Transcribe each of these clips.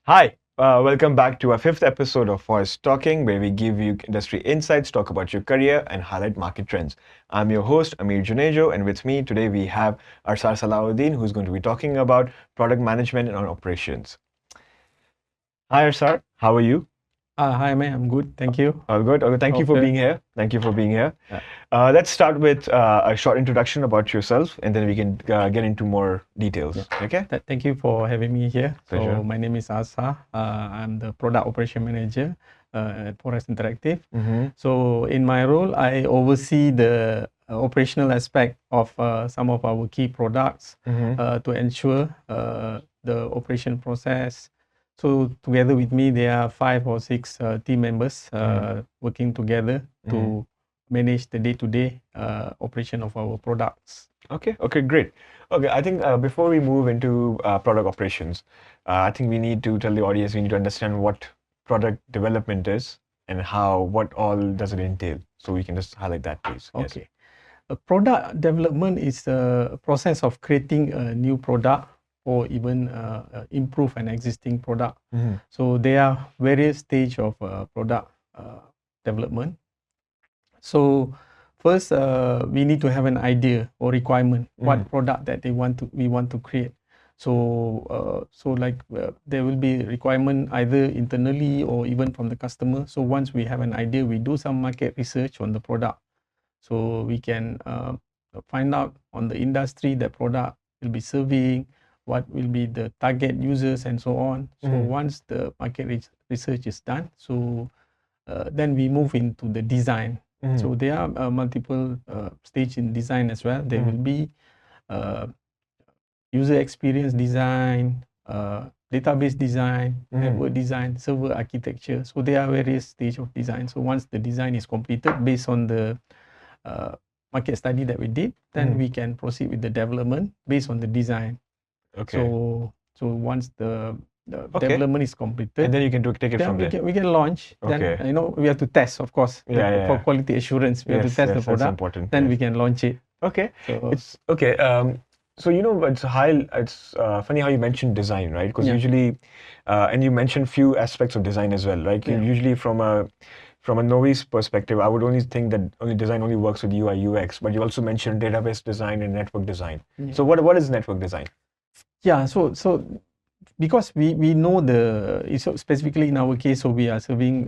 Hi, welcome back to our fifth episode of Voice Talking, where we give you industry insights, talk about your career, and highlight market trends. I'm your host, Ameer Junejo, and with me today we have Arsar Sehuallaudeen, who's going to be talking about product management and operations. Hi, Arsar. How are you? Hi, man. I'm good. Thank you. All good. Okay, thank you for Okay. being here. Thank you for being here. Uh, Let's start with a short introduction about yourself, and then we can get into more details. yeah. Okay? Thank you for having me here. Pleasure. So my name is Arsar. I'm the product operation manager at Forest Interactive. Mm-hmm. So in my role, I oversee the operational aspect of some of our key products Mm-hmm. to ensure the operation process. So together with me, there are 5 or 6 team members working together to manage the day-to-day operation of our products. Okay, okay, great. Okay, I think before we move into product operations, I think we need to tell the audience, we need to understand what product development is and what all does it entail. So we can just highlight that, please. Yes. Okay. A product development is a process of creating a new product or even improve an existing product. Mhm. So there are various stage of product development. So first, we need to have an idea or requirement what product that we want to create. So there will be requirement either internally or even from the customer. So once we have an idea, we do some market research on the product. So we can find out on the industry that product will be serving, what will be the target users and so on. So once the market research is done, so then we move into the design. So there are multiple stage in design as well. There will be user experience design, database design, network design, server architecture. So there are various stage of design. So once the design is completed based on the market study that we did, then we can proceed with the development based on the design. Okay. So once the Okay. development is completed, And then you can take it from then there. we can launch. Okay. Then we have to test, of course, for quality assurance. We have to Yes, test the yes, that's product. important. Then we Yes. can launch it. Okay. So It's okay. So it's funny how you mentioned design, right? Because Yeah. usually, and you mentioned few aspects of design as well. Like Yeah. usually from a novice perspective, I would only think that only design only works with UI UX, but you also mentioned database design and network design. Yeah. So what is network design? Yeah, so because we know so specifically in our case, so we are serving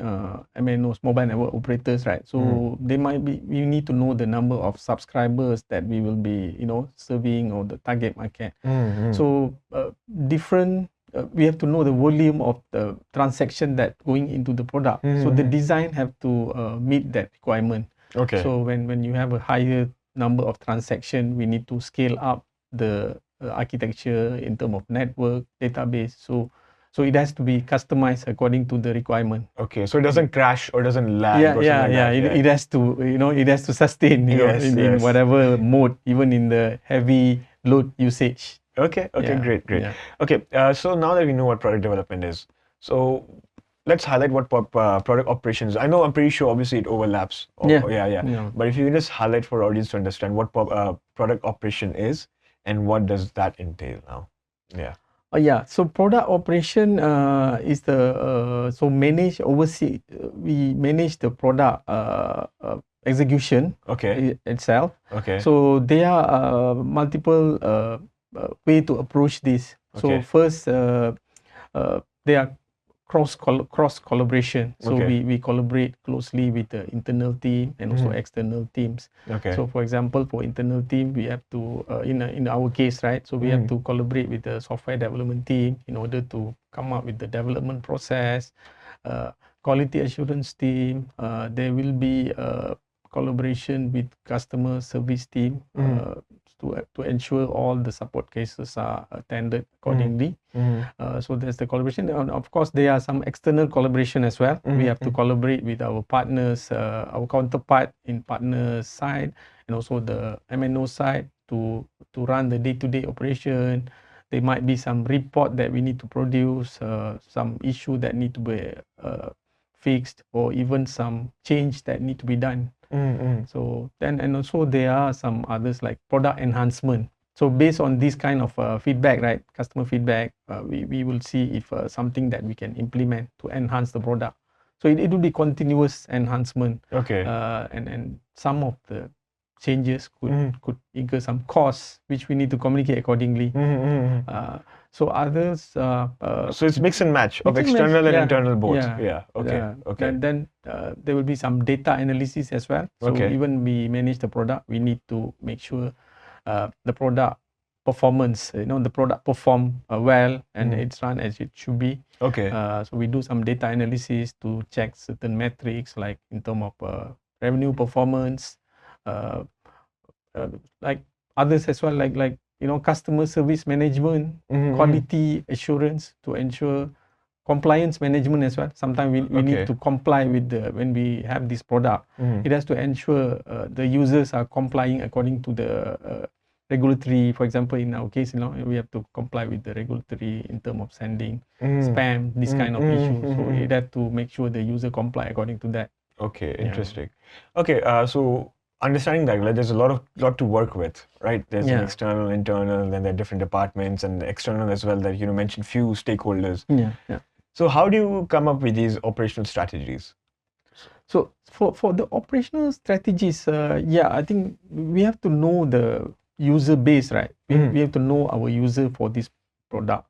MNOs, mobile network operators, right? So we need to know the number of subscribers that we will be, serving or the target market. So we have to know the volume of the transaction that going into the product. So the design have to meet that requirement. Okay. So when you have a higher number of transaction, we need to scale up the architecture in terms of network, database. So it has to be customized according to the requirement. Okay, so it doesn't crash or doesn't lag Yeah, or yeah, something yeah. like that. It has to, it has to sustain, Yes, in yes. whatever mode, even in the heavy load usage. Okay, okay, Yeah, great, great. yeah. Okay, so now that we know what product development is, so let's highlight what product operations. I'm pretty sure obviously it overlaps. Yeah. Yeah. Yeah. But if you can just highlight for our audience to understand what product operation is and what does that entail now. Yeah. Yeah, so product operation is the oversee. We manage the product execution Okay. itself. Okay. So there are multiple way to approach this. So Okay. first, there are cross collaboration. So Okay. we collaborate closely with the internal team and also external teams. Okay. So for example, for internal team, we have to in our case, right? So we have to collaborate with the software development team in order to come up with the development process. Quality assurance team. There will be collaboration with customer service team to ensure all the support cases are attended accordingly. So there's the collaboration. And of course, there are some external collaboration as well. We have to collaborate with our partners, our counterpart in partner side, and also the MNO side to run the day-to-day operation. There might be some report that we need to produce, some issue that need to be fixed, or even some change that need to be done. So then, and also there are some others like product enhancement. So based on this kind of feedback, right, customer feedback, we will see if something that we can implement to enhance the product. So it will be continuous enhancement. Okay. And some of the changes could incur some costs, which we need to communicate accordingly. So others. So it's mix and match of mix and match, external and yeah, internal both. yeah. Yeah. Okay. Okay. Then there will be some data analysis as well. So Okay. even we manage the product, we need to make sure the product performance, the product perform well and it's run as it should be. Okay. So we do some data analysis to check certain metrics, like in terms of revenue performance, like others as well, like customer service management, quality assurance, to ensure compliance management as well. Sometimes we need to comply with when we have this product. It has to ensure the users are complying according to the regulatory. For example, in our case, we have to comply with the regulatory in terms of sending spam, this kind of issue. So it has to make sure the user comply according to that. Okay, interesting. Okay, so understanding that, like, there's a lot to work with, right? There's an external, internal, then there are different departments, and external as well, that you mentioned few stakeholders. Yeah. So how do you come up with these operational strategies? So for the operational strategies, I think we have to know the user base, right? We have to know our user for this product.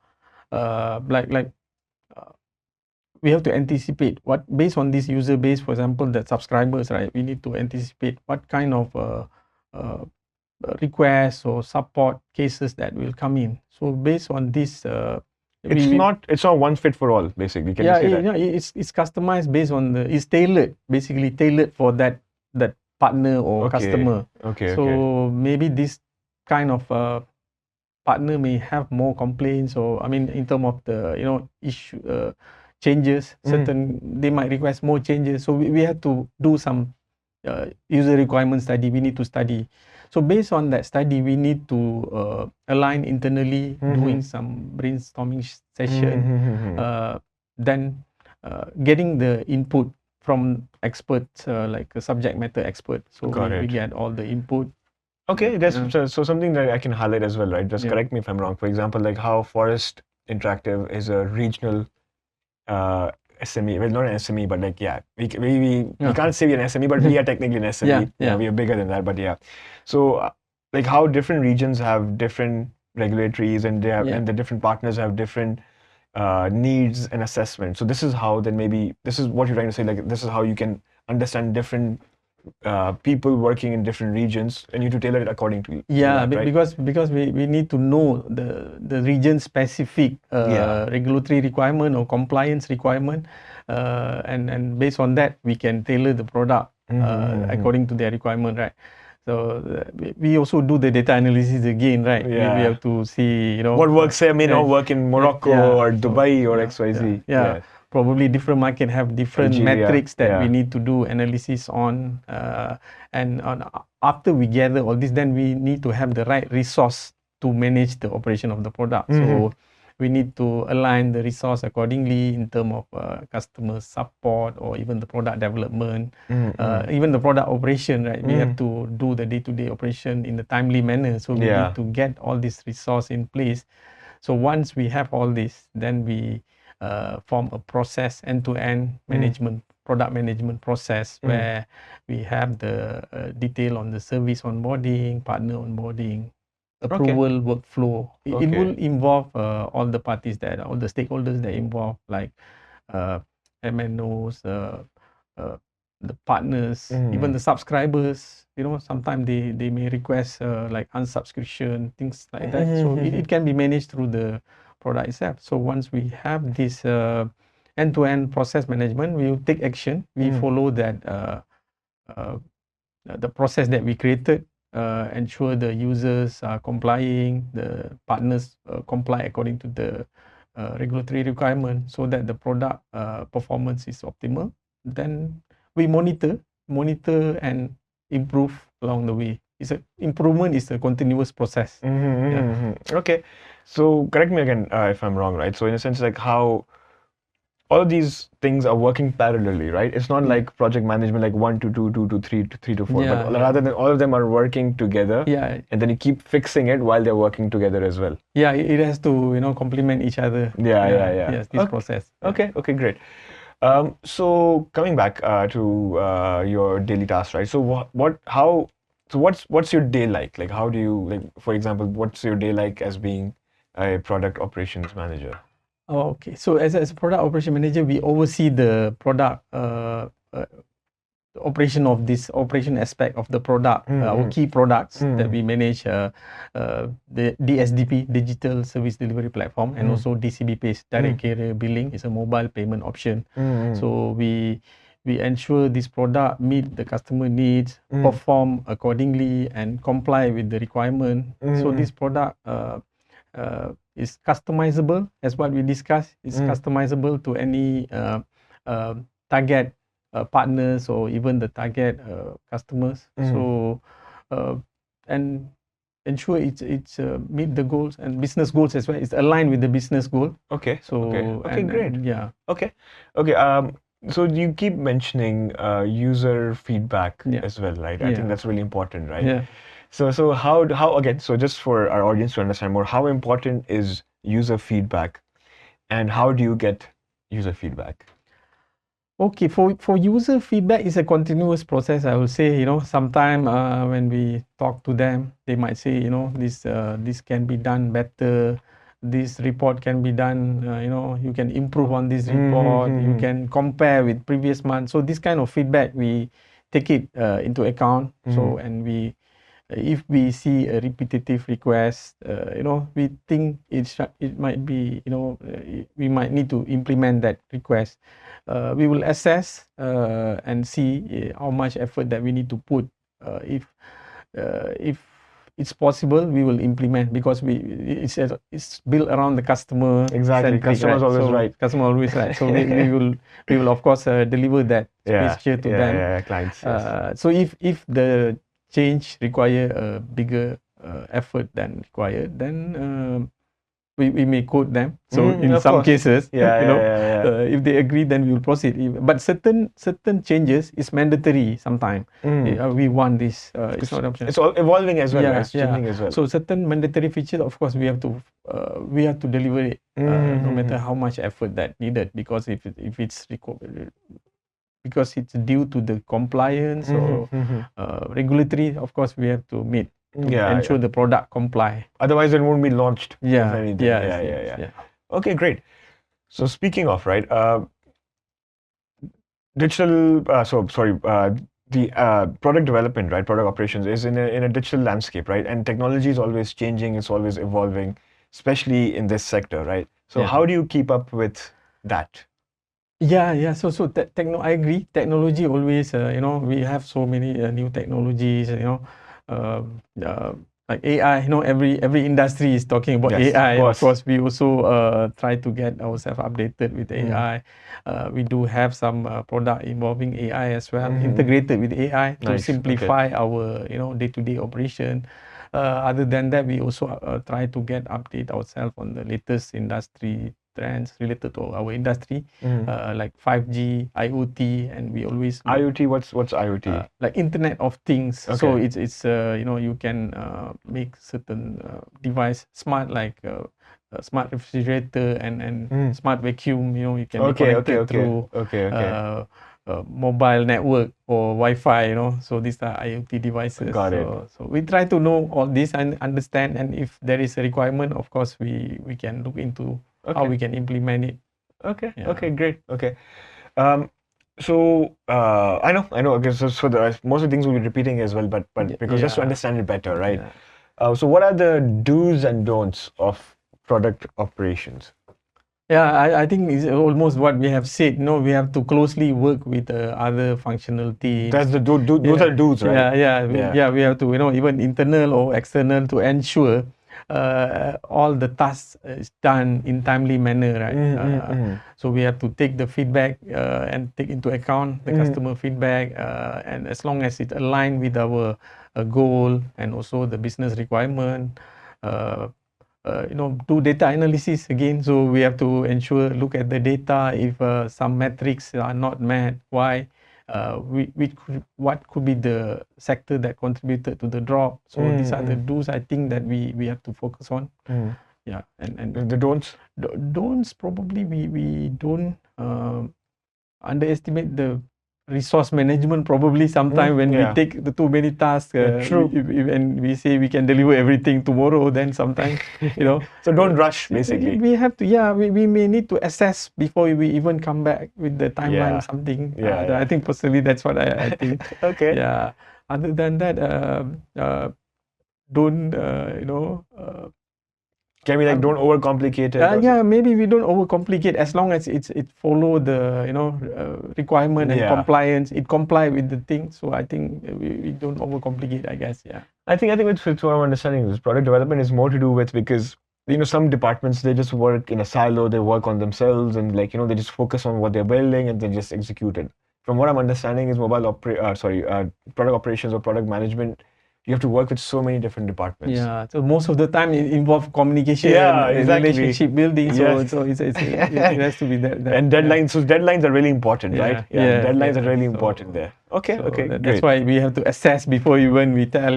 We have to anticipate what, based on this user base, for example, that subscribers, right? We need to anticipate what kind of requests or support cases that will come in. So based on this, it's not one fit for all, basically. Can you say that? It's customized based on it's tailored, basically tailored for that partner or customer. So maybe this kind of partner may have more complaints, or in terms of the issue changes, certain they might request more changes. So we have to do some user requirement study. We need to study. So based on that study, we need to align internally, doing some brainstorming session, then getting the input from experts, like a subject matter expert. So we get all the input. Okay, so something that I can highlight as well, right? Just correct me if I'm wrong. For example, like how Forest Interactive is a regional SME. Well, not an SME, but like, we can't say we're an SME, but we are technically an SME. We are bigger than that, but yeah. So like how different regions have different regulatories, and they have, and the different partners have different needs and assessment. So this is how, then maybe this is what you're trying to say, like this is how you can understand different people working in different regions, and you to tailor it according to that, right? because we need to know the region specific regulatory requirement or compliance requirement, and based on that we can tailor the product according to their requirement, right? So we also do the data analysis again, right? We have to see what works here may not work in Morocco or Dubai or XYZ. Probably different market have different metrics that we need to do analysis on, and after we gather all this, then we need to have the right resource to manage the operation of the product. So we need to align the resource accordingly in terms of customer support, or even the product development, even the product operation, right? We have to do the day-to-day operation in a timely manner. So we need to get all this resource in place. So once we have all this, then we form a process, end-to-end management, product management process, where we have the detail on the service onboarding, partner onboarding, approval workflow. It will involve all the parties, all the stakeholders that involve, like MNOs, the partners, even the subscribers. Sometimes they may request like unsubscription, things like that. So it can be managed through the product itself. So once we have this end-to-end process management, we will take action. We follow that the process that we created, ensure the users are complying, the partners comply according to the regulatory requirement, so that the product performance is optimal. Then we monitor and improve along the way. Improvement is a continuous process. Okay, so correct me again if I'm wrong, right? So in a sense, like how all of these things are working parallelly, right? It's not like project management, like 1 to 2, 2 to 3 to 3 to 4, Yeah, but yeah. rather than all of them are working together, Yeah, and then you keep fixing it while they're working together as well. yeah, it has to, complement each other. Yeah. Yes, this process. Yeah. Okay, great. So coming back to your daily tasks, right? So what's your day like? Like, how do you, like, for example, what's your day like as being a product operations manager? Oh, okay. So as a product operation manager, we oversee the product operation of this operation aspect of the product, our key products that we manage, the DSDP, Digital Service Delivery Platform, and also DCB Direct Carrier Billing is a mobile payment option. So we ensure this product meet the customer needs, perform accordingly, and comply with the requirement. So this product is customizable, as what we discussed. It's customizable to any target partners or even the target customers. So and ensure it's meet the goals and business goals as well. It's aligned with the business goal. Okay. So Great. yeah. Okay. So you keep mentioning user feedback as well, right? I think that's really important, right? Yeah. So how again? So just for our audience to understand more, how important is user feedback, and how do you get user feedback? Okay, for user feedback, is a continuous process. I will say, sometime when we talk to them, they might say, this can be done better. This report can be done. You can improve on this report. You can compare with previous month. So this kind of feedback, we take it into account. So and if we see a repetitive request, we think it might be, we might need to implement that request. We will assess and see how much effort that we need to put. If it's possible, we will implement, because it's built around the customer. Exactly, customer's always right. Customer always right. So we will of course deliver that gesture to them. Yeah, clients. Yes. So if the change require a bigger effort than required, then we may quote them. So in some cases, if they agree, then we will proceed. But certain changes is mandatory sometimes. We want this. It's not optional. It's all evolving as well. It's changing as well. So certain mandatory features, of course, we have to deliver it, no matter how much effort that needed, because if it's because it's due to the compliance or regulatory, of course, we have to meet to ensure the product comply. Otherwise, it won't be launched. Yeah. Okay, great. So speaking of, right, digital. The product development, right, product operations is in a digital landscape, right, and technology is always changing. It's always evolving, especially in this sector, right. So how do you keep up with that? Yeah. So I agree. Technology always, we have so many new technologies, like AI. Every industry is talking about AI. Of course, we also try to get ourselves updated with AI. We do have some product involving AI as well, integrated with AI to simplify our day-to-day operation. Other than that, we also try to get update ourselves on the latest industry trends related to our industry, like 5G, IoT, and we always IoT. What's IoT? Like Internet of Things. So it's you can make certain device smart, like smart refrigerator and smart vacuum. You can be connected through mobile network or Wi-Fi. So these are IoT devices. Got it. So we try to know all this and understand, and if there is a requirement, of course we can look into how we can implement it. Okay, great. Okay. So I know. Okay, so most of the things we'll be repeating as well, but because just to understand it better, right? So what are the do's and don'ts of product operations? Yeah, I think it's almost what we have said. We have to closely work with other functional teams. That's the those are do's, right? Yeah. We have to, even internal or external, to ensure all the tasks is done in timely manner, right? So we have to take the feedback and take into account the customer feedback, and as long as it align with our goal and also the business requirement, do data analysis again. So we have to look at the data. If some metrics are not met, why? What could be the sector that contributed to the drop? So these are the do's I think that we have to focus on. Yeah, and the don'ts. Don'ts probably we don't underestimate the resource management probably sometime when we take the too many tasks. True. And we say we can deliver everything tomorrow, then sometimes so don't rush basically. We have to we may need to assess before we even come back with the timeline or something. I think personally that's what I think. Okay. Yeah, other than that, don't can we like don't overcomplicate it? Yeah, maybe we don't overcomplicate as long as it follow the requirement and compliance. It comply with the thing. So I think we don't overcomplicate, I guess. Yeah. I think it's what I'm understanding is product development is more to do with because some departments they just work in a silo. They work on themselves and they just focus on what they're building and they just execute it. From what I'm understanding is product operations or product management. You have to work with so many different departments. Yeah, so most of the time it involves communication, relationship building. So it has to be that. And deadlines. So deadlines are really important, right? Yeah, deadlines are really important there. Okay, that's why we have to assess before even we tell.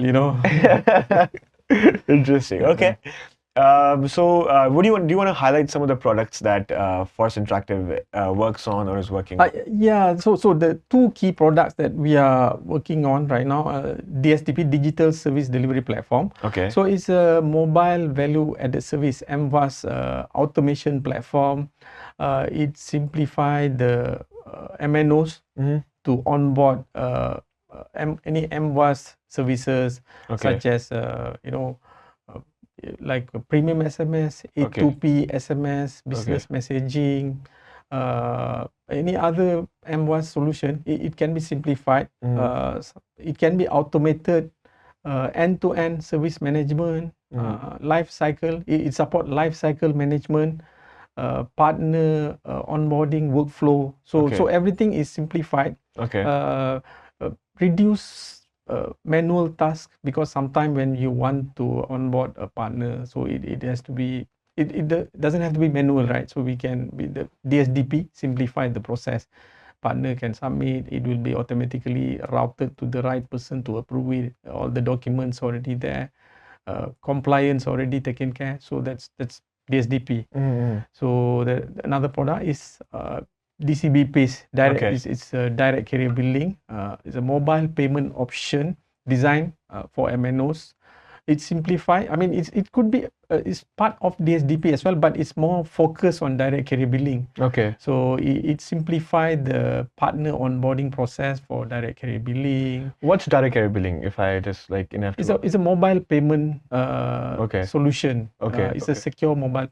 Interesting. Okay. What do you want? Do you want to highlight some of the products that Force Interactive works on or is working on? Yeah. So the two key products that we are working on right now, DSDP, Digital Service Delivery Platform. Okay. So it's a mobile value added service, MVAS automation platform. It simplifies the MNOs to onboard any MVAS services, such as like premium SMS, A2P SMS, business messaging, any other MWAS solution, it can be simplified. It can be automated, end-to-end service management, life cycle. It supports life cycle management, partner onboarding workflow. So everything is simplified. Reduce manual task, because sometimes when you want to onboard a partner, so it has to be, it doesn't have to be manual, right? So we can, with the DSDP, simplify the process. Partner can submit, it will be automatically routed to the right person to approve it. All the documents already there, compliance already taken care. So that's DSDP. So another product is DCB Pays. It's a direct carrier billing. It's a mobile payment option designed for MNOs. It's simplified. I mean, it could be it's part of DSDP as well, but it's more focused on direct carrier billing. Okay. So it simplified the partner onboarding process for direct carrier billing. What's direct carrier billing? If I just it's a mobile payment solution. It's a secure mobile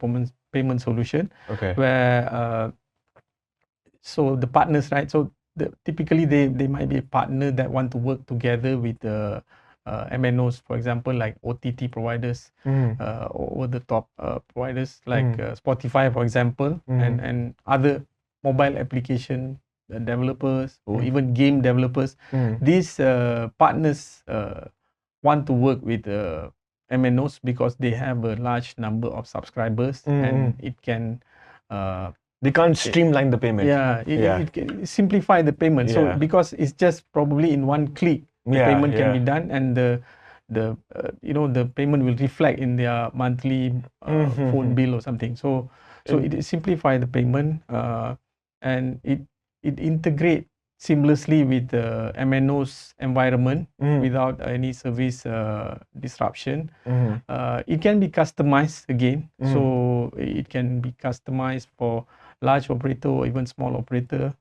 payment solution. Where so the partners, right? So typically they might be a partner that want to work together with the MNOs, for example, like OTT providers, over the top providers like Spotify, for example, and other mobile application developers or even game developers. These partners want to work with MNOs because they have a large number of subscribers, and it can they can't streamline the payment. It can simplify the payment. So because it's just probably in one click, the payment can be done, and the payment will reflect in their monthly phone bill or something. So it simplify the payment, and it integrate seamlessly with the MNO's environment without any service disruption. It can be customized again. So it can be customized for large operator or even small operator,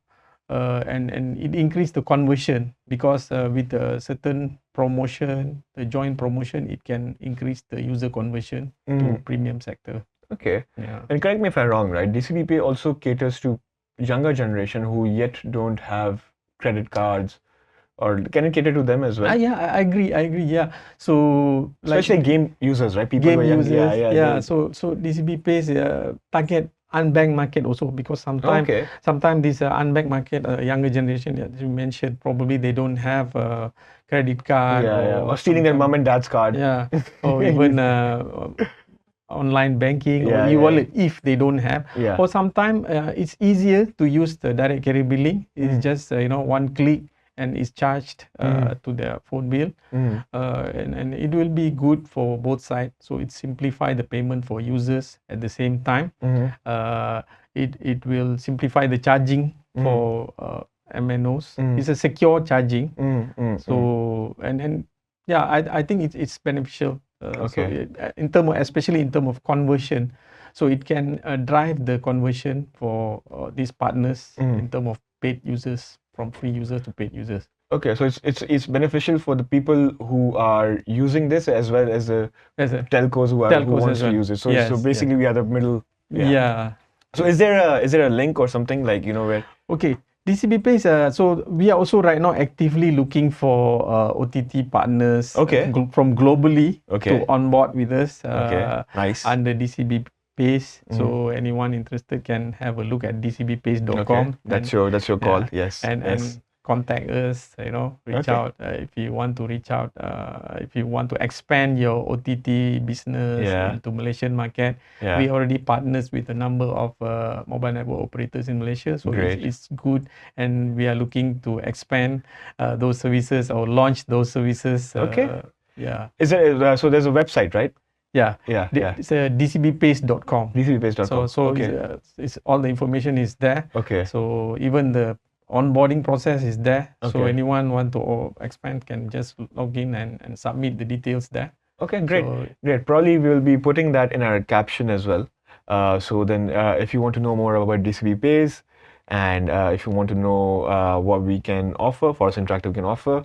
and it increase the conversion, because with a certain promotion, the joint promotion, it can increase the user conversion to premium sector. Okay. And correct me if I'm wrong, right? DCBP also caters to younger generation who yet don't have credit cards, or can it cater to them as well? I agree. Yeah. So especially game users, right? People game users. So DCB Pays target unbanked market also, because sometimes this unbanked market, younger generation, as you mentioned, probably they don't have a credit card, or stealing their mom and dad's card. Or even online banking or Yeah, e-wallet if they don't have. Yeah. Or sometimes it's easier to use the direct carrier billing. It's just one click and it's charged to their phone bill. And it will be good for both sides. So it simplify the payment for users at the same time. It will simplify the charging for MNOs. It's a secure charging. So and yeah, I think it's beneficial. So in term of, especially in term of conversion, so it can drive the conversion for these partners in term of paid users, from free users to paid users. Okay, so it's beneficial for the people who are using this as well as the telcos who wants to use it. So Yes, so basically we are the middle. Yeah. So is there a link or something like where? Okay. DCB Pay is so we are also right now actively looking for OTT partners from globally to onboard with us Nice. under DCB Pays. So anyone interested can have a look at dcbpays.com. That's your call. Yes. And contact us, reach out if you want to reach out, if you want to expand your OTT business into Malaysian market. We already partners with a number of mobile network operators in Malaysia, so it's good, and we are looking to expand those services or launch those services. Is there so there's a website, right? It's dcbpays.com. dcbpays.com. So it's all the information is there. So even the onboarding process is there. So anyone want to expand can just log in and submit the details there. Okay, great. Great. Probably we'll be putting that in our caption as well. So then if you want to know more about DCB Pays and if you want to know what we can offer, Forest Interactive can offer,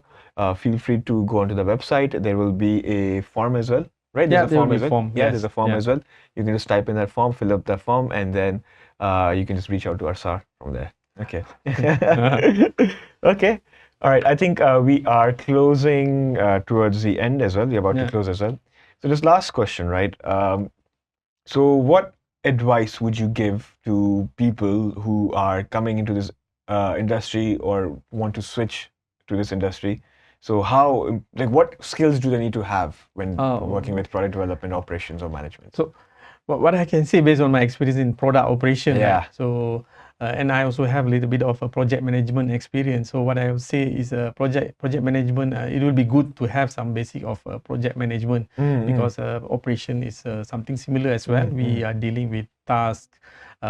feel free to go onto the website. There will be a form as well. Right? There's a form as well. There's a form as well. You can just type in that form, fill up that form, and then you can just reach out to Arsar from there. Okay. Okay. All right. I think we are closing towards the end as well. We're about to close as well. So this last question, right? So what advice would you give to people who are coming into this industry or want to switch to this industry? So how, like, what skills do they need to have when working with product development, operations, or management? So what I can say based on my experience in product operation, so and I also have a little bit of a project management experience. So what I would say is project management, it will be good to have some basic of project management because operation is something similar as well. We are dealing with tasks,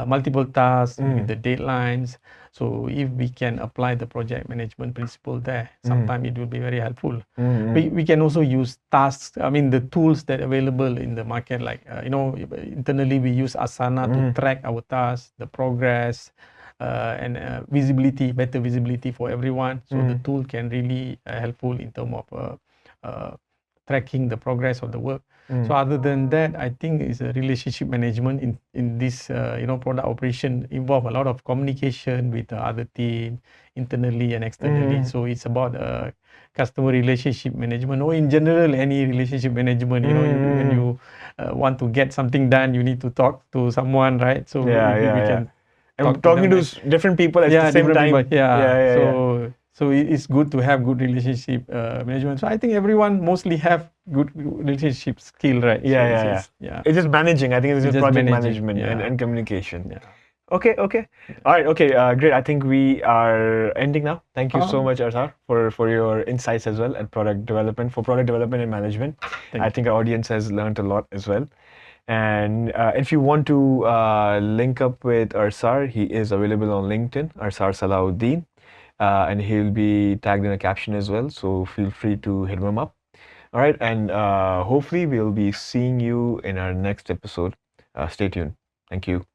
multiple tasks with the deadlines. So if we can apply the project management principle there, sometimes it will be very helpful. We can also use tasks, I mean the tools that are available in the market, like internally we use Asana to track our tasks, the progress, and visibility, better visibility for everyone. So the tool can really helpful in terms of tracking the progress of the work. So other than that, I think it's a relationship management in this product operation involve a lot of communication with the other team internally and externally. So it's about customer relationship management, or in general any relationship management. When you want to get something done, you need to talk to someone, right? So we can talking to different people at the same time. So it's good to have good relationship management. So I think everyone mostly have good relationship skill, right? It's just managing. I think it's just project management and communication. Okay. All right. Okay. Great. I think we are ending now. Thank you so much, Arsar, for your insights as well and product development and management. I think our audience has learned a lot as well. And if you want to link up with Arsar, he is available on LinkedIn, Arsar Sehuallaudeen. And he'll be tagged in a caption as well, so feel free to hit him up. All right, and hopefully we'll be seeing you in our next episode. Stay tuned. Thank you.